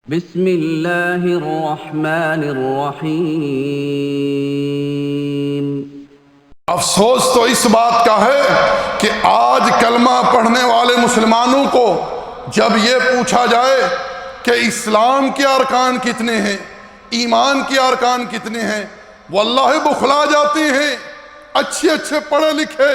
بسم اللہ الرحمن الرحیم۔ افسوس تو اس بات کا ہے کہ آج کلمہ پڑھنے والے مسلمانوں کو جب یہ پوچھا جائے کہ اسلام کے ارکان کتنے ہیں، ایمان کے ارکان کتنے ہیں، واللہ بخلا جاتے ہیں۔ اچھے پڑھے لکھے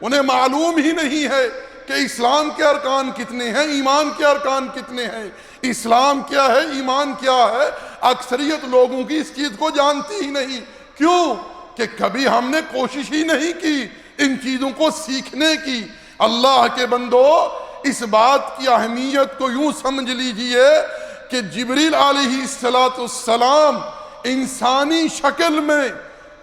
انہیں معلوم ہی نہیں ہے کہ اسلام کے ارکان کتنے ہیں، ایمان کے ارکان کتنے ہیں، اسلام کیا ہے، ایمان کیا ہے۔ اکثریت لوگوں کی اس چیز کو جانتی ہی نہیں۔ کیوں؟ کہ کبھی ہم نے کوشش ہی نہیں کی ان چیزوں کو سیکھنے کی۔ اللہ کے بندو، اس بات کی اہمیت کو یوں سمجھ لیجئے کہ جبریل علیہ السلام انسانی شکل میں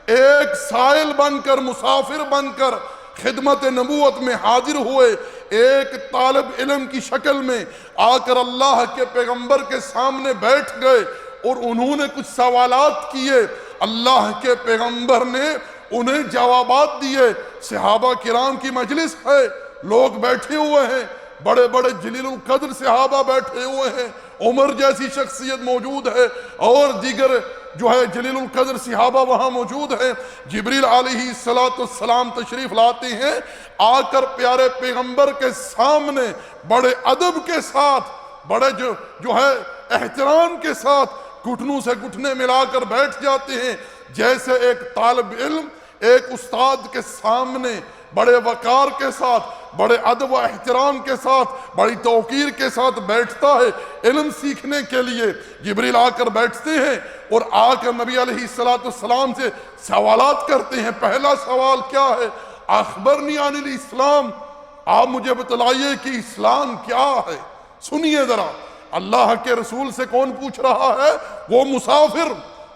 ایک سائل بن کر، مسافر بن کر خدمت نبوت میں حاضر ہوئے، ایک طالب علم کی شکل میں آ کر اللہ کے پیغمبر کے سامنے بیٹھ گئے اور انہوں نے کچھ سوالات کیے۔ اللہ کے پیغمبر نے انہیں جوابات دیے۔ صحابہ کرام کی مجلس ہے، لوگ بیٹھے ہوئے ہیں، بڑے بڑے جلیل القدر صحابہ بیٹھے ہوئے ہیں، عمر جیسی شخصیت موجود ہے اور دیگر جلیل القدر صحابہ وہاں موجود ہیں۔ جبریل علیہ السلام تشریف لاتے ہیں، آ کر پیارے پیغمبر کے سامنے بڑے ادب کے ساتھ، بڑے احترام کے ساتھ گھٹنوں سے گھٹنے ملا کر بیٹھ جاتے ہیں، جیسے ایک طالب علم ایک استاد کے سامنے بڑے وقار کے ساتھ، بڑے ادب و احترام کے ساتھ، بڑی توقیر کے ساتھ بیٹھتا ہے علم سیکھنے کے لیے۔ جبریل آ کر بیٹھتے ہیں اور آ کر نبی علیہ السلام سے سوالات کرتے ہیں۔ پہلا سوال کیا ہے؟ اخبرنی عن الاسلام، آپ مجھے بتلائیے کہ اسلام کیا ہے۔ سنیے ذرا، اللہ کے رسول سے کون پوچھ رہا ہے؟ وہ مسافر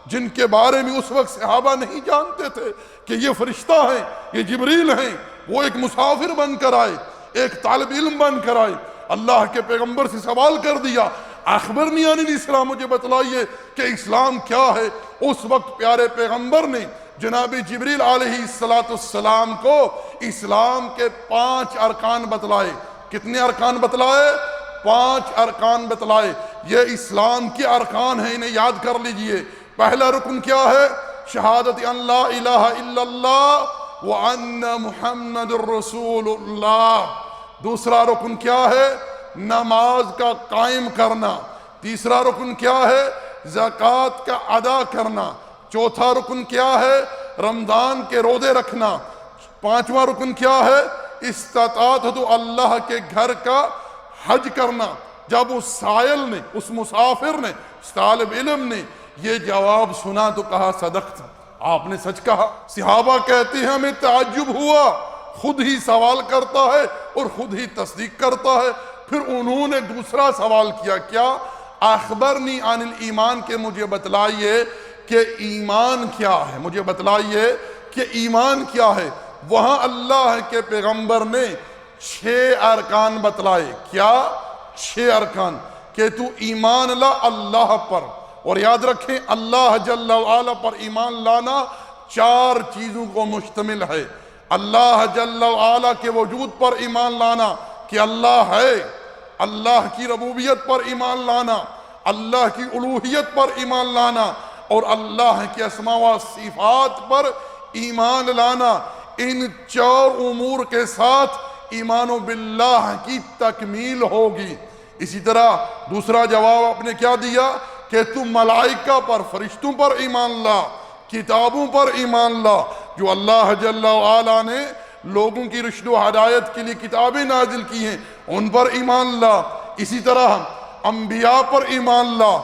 جن کے بارے میں اس وقت صحابہ نہیں جانتے تھے کہ یہ فرشتہ ہیں، یہ جبریل ہیں۔ وہ ایک مسافر بن کر آئے، ایک طالب علم بن کر آئے، اللہ کے پیغمبر سے سوال کر دیا، اخبرنی عن الاسلام، مجھے بتلائیے کہ اسلام کیا ہے۔ اس وقت پیارے پیغمبر نے جناب جبریل علیہ السلام کو اسلام کے 5 ارکان بتلائے۔ کتنے ارکان بتلائے؟ 5 ارکان بتلائے۔ یہ اسلام کے ارکان ہیں، انہیں یاد کر لیجئے۔ پہلا رکن کیا ہے؟ شہادت ان لا الہ الا اللہ وان محمد الرسول اللہ۔ دوسرا رکن کیا ہے؟ نماز کا قائم کرنا۔ تیسرا رکن کیا ہے؟ زکوٰۃ کا ادا کرنا۔ چوتھا رکن کیا ہے؟ رمضان کے روزے رکھنا۔ 5واں رکن کیا ہے؟ استطاعت اللہ کے گھر کا حج کرنا۔ جب اس سائل نے، اس مسافر نے، اس طالب علم نے یہ جواب سنا تو کہا صدقت، آپ نے سچ کہا۔ صحابہ کہتے ہیں ہمیں تعجب ہوا، خود ہی سوال کرتا ہے اور خود ہی تصدیق کرتا ہے۔ پھر انہوں نے دوسرا سوال کیا، کیا؟ اخبرنی عن الایمان، کہ مجھے بتلائیے کہ ایمان کیا ہے، مجھے بتلائیے کہ ایمان کیا ہے۔ وہاں اللہ کے پیغمبر نے 6 ارکان بتلائے۔ کیا؟ 6 ارکان کہ تو ایمان لا اللہ پر، اور یاد رکھیں اللہ جل وعلا پر ایمان لانا 4 چیزوں کو مشتمل ہے۔ اللہ جل وعلا کے وجود پر ایمان لانا کہ اللہ ہے، اللہ کی ربوبیت پر ایمان لانا، اللہ کی الوہیت پر ایمان لانا، اور اللہ کے اسماء و صفات پر ایمان لانا۔ ان 4 امور کے ساتھ ایمان باللہ کی تکمیل ہوگی۔ اسی طرح دوسرا جواب آپ نے کیا دیا کہ تم ملائکہ پر، فرشتوں پر ایمان لا، کتابوں پر ایمان لا، جو اللہ جل وعلا نے لوگوں کی رشد و ہدایت کے لیے کتابیں نازل کی ہیں، ان پر ایمان لا۔ اسی طرح انبیاء پر ایمان لا،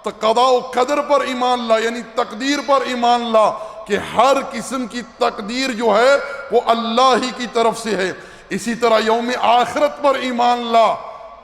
قضاء و قدر پر ایمان لا، یعنی تقدیر پر ایمان لا کہ ہر قسم کی تقدیر جو ہے وہ اللہ ہی کی طرف سے ہے۔ اسی طرح یوم آخرت پر ایمان لا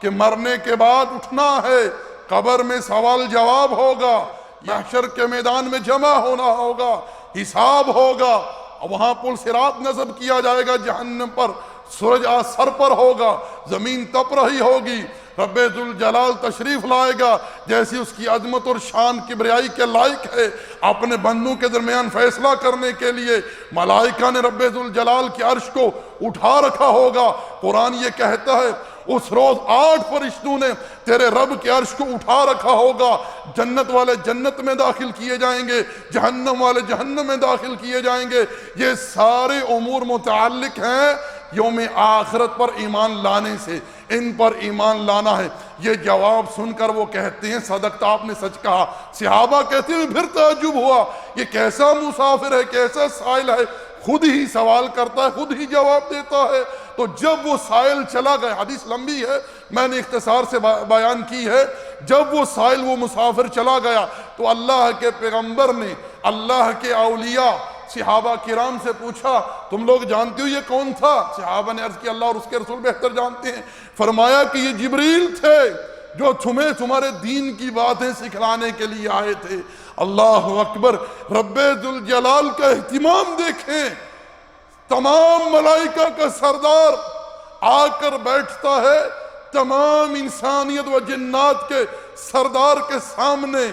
کہ مرنے کے بعد اٹھنا ہے، قبر میں سوال جواب ہوگا، محشر کے میدان میں جمع ہونا ہوگا، حساب ہوگا، وہاں پل صراط نصب کیا جائے گا جہنم پر، سورج سر پر ہوگا، زمین تپ رہی ہوگی، رب ذوالجلال تشریف لائے گا جیسی اس کی عظمت اور شان کبریائی کے لائق ہے، اپنے بندوں کے درمیان فیصلہ کرنے کے لیے ملائکہ نے رب ذوالجلال کے عرش کو اٹھا رکھا ہوگا۔ قرآن یہ کہتا ہے اس روز 8 فرشتوں نے تیرے رب کے عرش کو اٹھا رکھا ہوگا، جنت والے جنت میں داخل کیے جائیں گے، جہنم والے جہنم میں داخل کیے جائیں گے۔ یہ سارے امور متعلق ہیں یوم آخرت پر ایمان لانے سے، ان پر ایمان لانا ہے۔ یہ جواب سن کر وہ کہتے ہیں صدقت، آپ نے سچ کہا۔ صحابہ کہتے ہیں پھر تعجب ہوا، یہ کیسا مسافر ہے، کیسا سائل ہے، خود ہی سوال کرتا ہے، خود ہی جواب دیتا ہے۔ تو جب وہ سائل چلا گیا، حدیث لمبی ہے، میں نے اختصار سے بیان کی ہے، جب وہ سائل، وہ مسافر چلا گیا تو اللہ کے پیغمبر نے اللہ کے اولیاء صحابہ کرام سے پوچھا تم لوگ جانتے ہو یہ کون تھا؟ صحابہ نے عرض کیا اللہ اور اس کے رسول بہتر جانتے ہیں۔ فرمایا کہ یہ جبریل تھے جو تمہیں تمہارے دین کی باتیں سکھلانے کے لیے آئے تھے۔ اللہ اکبر، رب ذوالجلال کا اہتمام دیکھیں، تمام ملائکہ کا سردار آ کر بیٹھتا ہے تمام انسانیت و جنات کے سردار کے سامنے،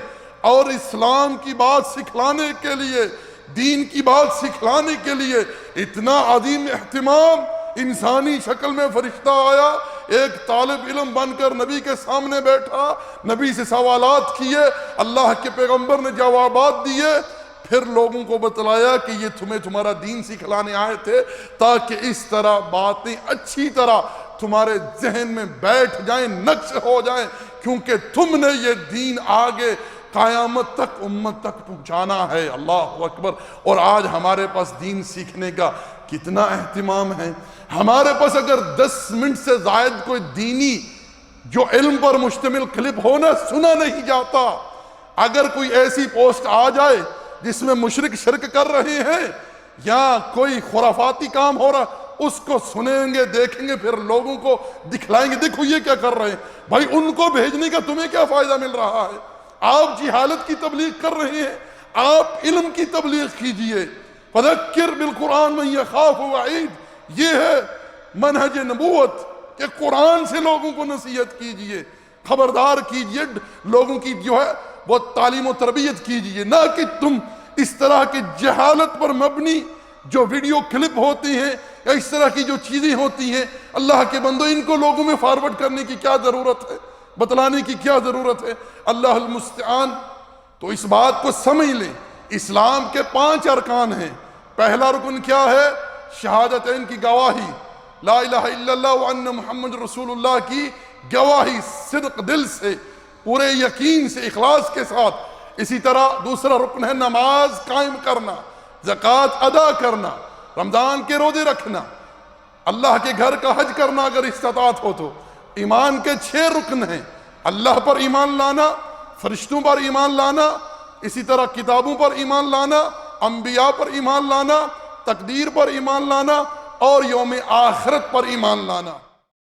اور اسلام کی بات سکھلانے کے لیے، دین کی بات سکھلانے کے لیے اتنا عظیم اہتمام۔ انسانی شکل میں فرشتہ آیا، ایک طالب علم بن کر نبی کے سامنے بیٹھا، نبی سے سوالات کیے، اللہ کے پیغمبر نے جوابات دیے، پھر لوگوں کو بتلایا کہ یہ تمہیں تمہارا دین سکھلانے آئے تھے تاکہ اس طرح باتیں اچھی طرح تمہارے ذہن میں بیٹھ جائیں، نقش ہو جائیں، کیونکہ تم نے یہ دین آگے قیامت تک امت تک پہنچانا ہے۔ اللہ اکبر۔ اور آج ہمارے پاس دین سیکھنے کا کتنا اہتمام ہے۔ ہمارے پاس اگر 10 منٹ سے زائد کوئی دینی جو علم پر مشتمل کلپ ہونا سنا نہیں جاتا، اگر کوئی ایسی پوسٹ آ جائے جس میں مشرک شرک کر رہے ہیں یا کوئی خرافاتی کام ہو رہا، اس کو سنیں گے، دیکھیں گے، پھر لوگوں کو دکھلائیں گے دیکھو یہ کیا کر رہے ہیں۔ بھائی ان کو بھیجنے کا تمہیں کیا فائدہ مل رہا ہے؟ آپ جہالت کی تبلیغ کر رہے ہیں، آپ علم کی تبلیغ کیجئے۔ فذکر بالقرآن من یخاف وعید، یہ ہے منہج نبوت کہ قرآن سے لوگوں کو نصیحت کیجئے، خبردار کیجئے، لوگوں کی جو ہے وہ تعلیم و تربیت کیجئے، نہ کہ تم اس طرح کی جہالت پر مبنی جو ویڈیو کلپ ہوتی ہیں یا اس طرح کی جو چیزیں ہوتی ہیں، اللہ کے بندو ان کو لوگوں میں فارورڈ کرنے کی کیا ضرورت ہے، بتلانے کی کیا ضرورت ہے؟ اللہ المستعان۔ تو اس بات کو سمجھ لیں، اسلام کے 5 ارکان ہیں۔ پہلا رکن کیا ہے؟ شہادتین کی گواہی، لا الہ الا اللہ وان محمد رسول اللہ کی گواہی، صدق دل سے، پورے یقین سے، اخلاص کے ساتھ۔ اسی طرح دوسرا رکن ہے نماز قائم کرنا، زکوٰۃ ادا کرنا، رمضان کے روزے رکھنا، اللہ کے گھر کا حج کرنا اگر استطاعت ہو تو۔ ایمان کے 6 رکن ہیں، اللہ پر ایمان لانا، فرشتوں پر ایمان لانا، اسی طرح کتابوں پر ایمان لانا، انبیاء پر ایمان لانا، تقدیر پر ایمان لانا، اور یوم آخرت پر ایمان لانا۔